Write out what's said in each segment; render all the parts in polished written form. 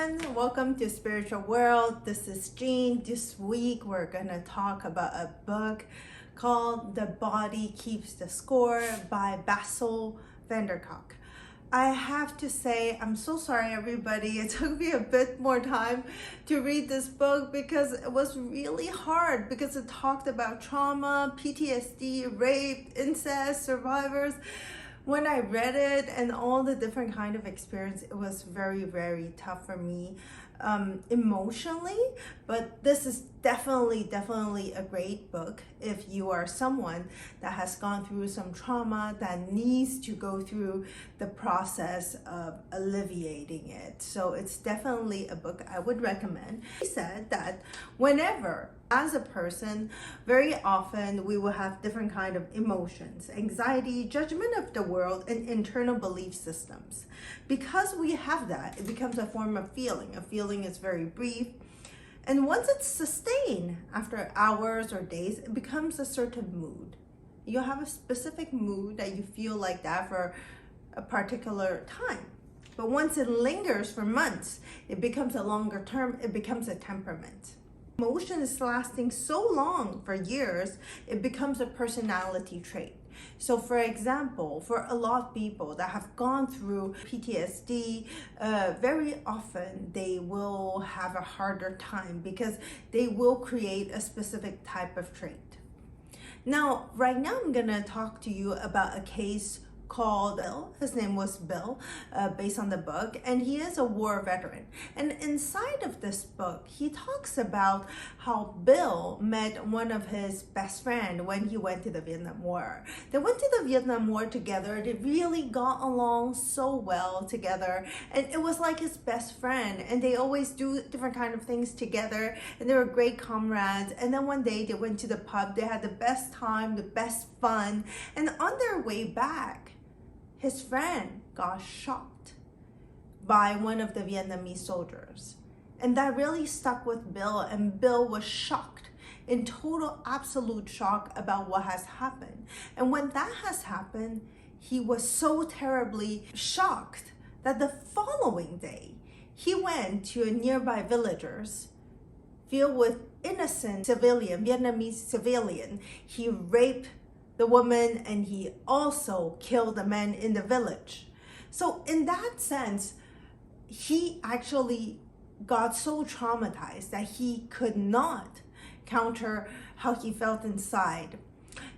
everyone, welcome to Spiritual World. This is Jean. This week we're gonna talk about a book called The Body Keeps the Score by Bessel VAn Der Kolk. I have to say, I'm so sorry everybody, it took me a bit more time to read this book because it was really hard, because it talked about trauma, PTSD, rape, incest, survivors. When I read it and all the different kind of experience, it was very, very tough for me emotionally. But this is definitely a great book if you are someone that has gone through some trauma that needs to go through the process of alleviating it. So it's definitely a book I would recommend. He said that whenever, as a person, very often we will have different kind of emotions, anxiety, judgment of the world, and internal belief systems. Because we have that, it becomes a form of feeling. A feeling is very brief. And once it's sustained after hours or days, it becomes a certain mood. You have a specific mood that you feel like that for a particular time. But once it lingers for months, it becomes a longer term, it becomes a temperament. Emotion is lasting so long for years, it becomes a personality trait. So for example, for a lot of people that have gone through PTSD, very often they will have a harder time because they will create a specific type of trait. Now, right now I'm gonna talk to you about a case called Bill. His name was Bill, based on the book, and he is a war veteran. And inside of this book, he talks about how Bill met one of his best friend when he went to the Vietnam War. They went to the Vietnam War together. They really got along so well together, and it was like his best friend, and they always do different kind of things together, and they were great comrades. And then one day they went to the pub. They had the best time, the best fun, and on their way back, his friend got shot by one of the Vietnamese soldiers. And that really stuck with Bill, and Bill was shocked, in total absolute shock about what has happened. And when that has happened, he was so terribly shocked that the following day, he went to a nearby villagers filled with innocent civilian, Vietnamese civilian. He raped the woman, and he also killed the man in the village. So in that sense, he actually got so traumatized that he could not counter how he felt inside.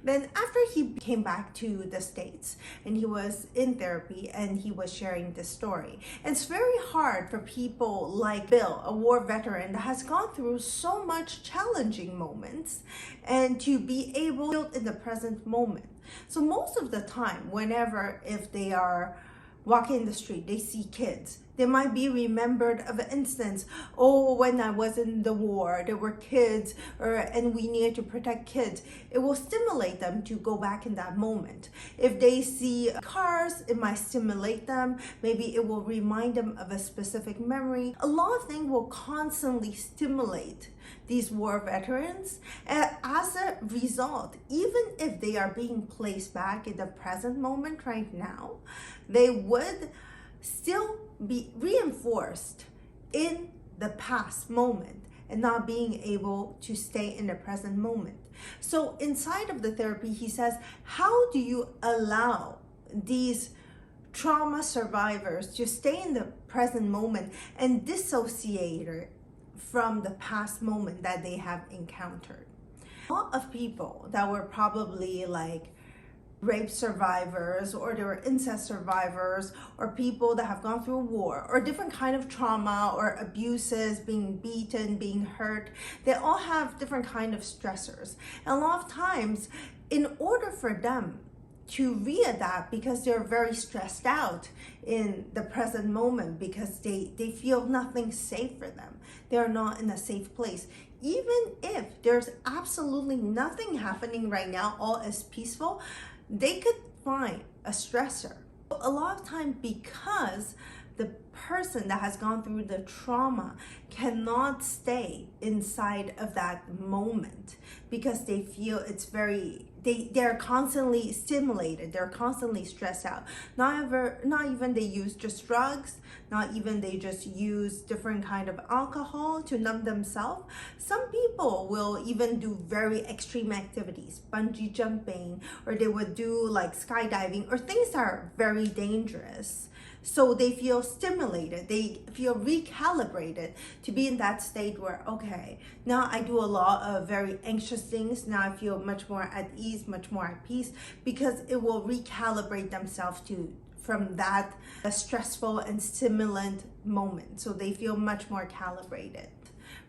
Then after he came back to the States and he was in therapy and he was sharing this story. And it's very hard for people like Bill, a war veteran that has gone through so much challenging moments, and to be able to live in the present moment. So most of the time, whenever if they are walking the street, they see kids, they might be remembered of an instance. Oh, when I was in the war, there were kids, and we needed to protect kids. It will stimulate them to go back in that moment. If they see cars, it might stimulate them. Maybe it will remind them of a specific memory. A lot of things will constantly stimulate these war veterans. And as a result, even if they are being placed back in the present moment right now, they would still be reinforced in the past moment and not being able to stay in the present moment. So inside of the therapy, he says, how do you allow these trauma survivors to stay in the present moment and dissociate from the past moment that they have encountered? A lot of people that were probably like rape survivors, or there were incest survivors, or people that have gone through war, or different kind of trauma or abuses, being beaten, being hurt, they all have different kind of stressors. And a lot of times, in order for them to readapt, because they're very stressed out in the present moment, because they feel nothing safe for them, they're not in a safe place. Even if there's absolutely nothing happening right now, all is peaceful, they could find a stressor. A lot of time, because the person that has gone through the trauma cannot stay inside of that moment because they feel it's very, they're constantly stimulated, they're constantly stressed out. Not even they use just drugs, not even they just use different kind of alcohol to numb themselves. Some people will even do very extreme activities, bungee jumping, or they would do like skydiving or things that are very dangerous. So they feel stimulated, they feel recalibrated to be in that state where, okay, now I do a lot of very anxious things. Now I feel much more at ease, much more at peace, because it will recalibrate themselves from that stressful and stimulant moment. So they feel much more calibrated.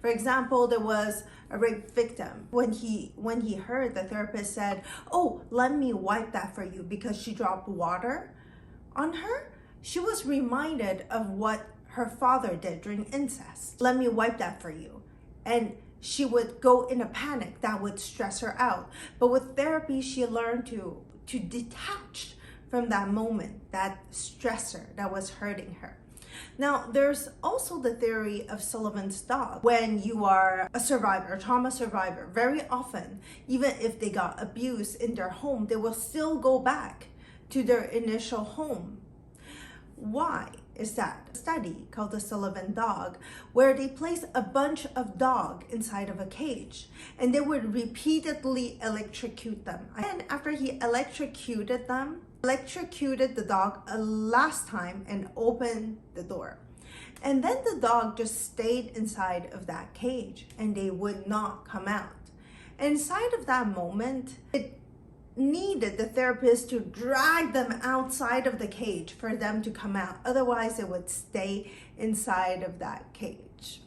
For example, there was a rape victim. When he heard the therapist said, oh, let me wipe that for you because she dropped water on her, she was reminded of what her father did during incest. Let me wipe that for you. And she would go in a panic that would stress her out. But with therapy, she learned to detach from that moment, that stressor that was hurting her. Now, there's also the theory of Sullivan's dog. When you are a survivor, a trauma survivor, very often, even if they got abused in their home, they will still go back to their initial home. Why is that? A study called the Sullivan dog, where they place a bunch of dogs inside of a cage and they would repeatedly electrocute them. And after he electrocuted the dog a last time and opened the door. And then the dog just stayed inside of that cage and they would not come out. And inside of that moment, it needed the therapist to drag them outside of the cage for them to come out. Otherwise, it would stay inside of that cage.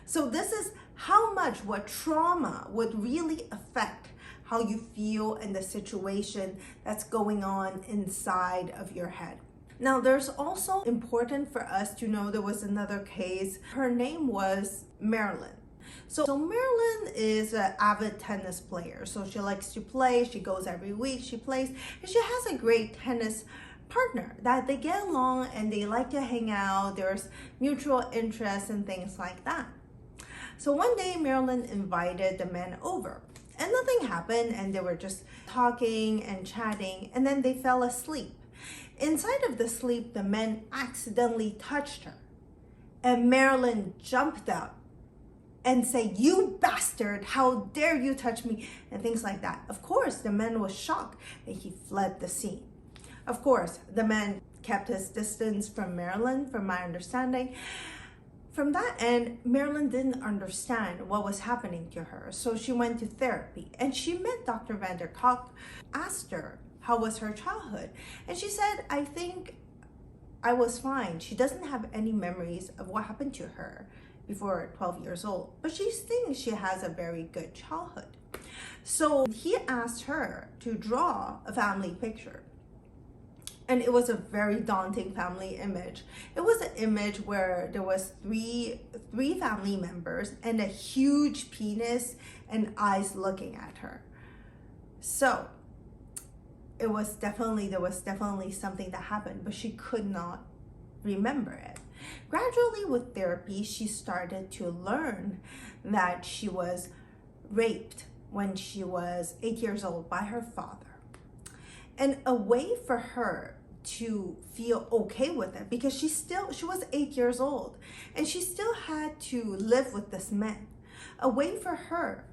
So this is how much what trauma would really affect how you feel in the situation that's going on inside of your head. Now, there's also important for us to know there was another case. Her name was Marilyn. So Marilyn is an avid tennis player. So she likes to play. She goes every week, she plays, and she has a great tennis partner that they get along and they like to hang out. There's mutual interests and things like that. So one day, Marilyn invited the men over and nothing happened, and they were just talking and chatting, and then they fell asleep. Inside of the sleep, the men accidentally touched her, and Marilyn jumped out and say, "You bastard, how dare you touch me," and things like that. Of course, the man was shocked and he fled the scene. Of course, the man kept his distance from Marilyn, from my understanding. From that end, Marilyn didn't understand what was happening to her, so she went to therapy and she met Dr. Van Der Kolk, asked her how was her childhood, and she said, "I think I was fine." She doesn't have any memories of what happened to her before 12 years old, but she thinks she has a very good childhood. So he asked her to draw a family picture. And it was a very daunting family image. It was an image where there was three family members and a huge penis and eyes looking at her. So there was definitely something that happened, but she could not remember it. Gradually with therapy, she started to learn that she was raped when she was 8 years old by her father. And a way for her to feel okay with it, because she was 8 years old and she still had to live with this man. A way for her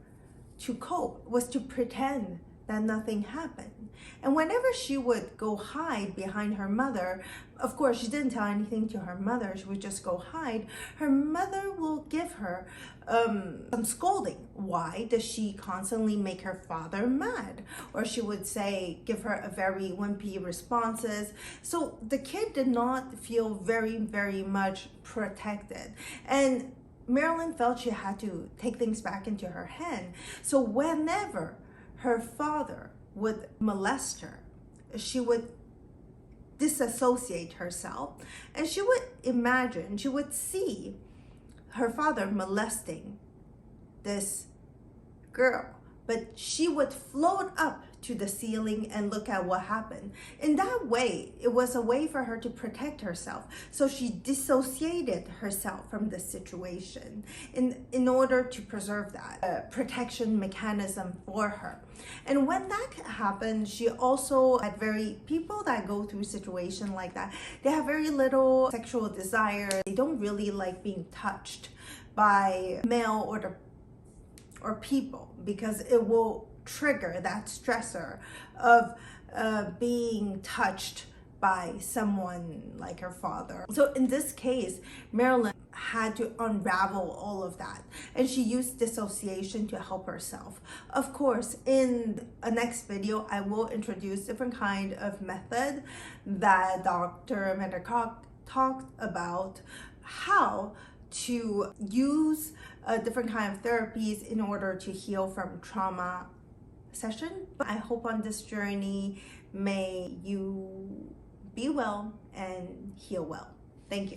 to cope was to pretend that nothing happened. And whenever she would go hide behind her mother, of course, she didn't tell anything to her mother, she would just go hide, her mother will give her some scolding. Why does she constantly make her father mad? Or she would say, give her a very wimpy responses. So the kid did not feel very, very much protected. And Marilyn felt she had to take things back into her hand. So whenever her father would molest her, she would disassociate herself and she would see her father molesting this girl, but she would float up to the ceiling and look at what happened. In that way, it was a way for her to protect herself. So she dissociated herself from the situation in order to preserve that protection mechanism for her. And when that happened, she also had people that go through a situation like that, they have very little sexual desire. They don't really like being touched by male or people, because it will trigger that stressor of being touched by someone like her father. So in this case, Marilyn had to unravel all of that, and she used dissociation to help herself. Of course, in a next video, I will introduce different kind of method that Dr. Van Der Kolk talked about, how to use different kind of therapies in order to heal from trauma session. I hope on this journey, may you be well and heal well. Thank you.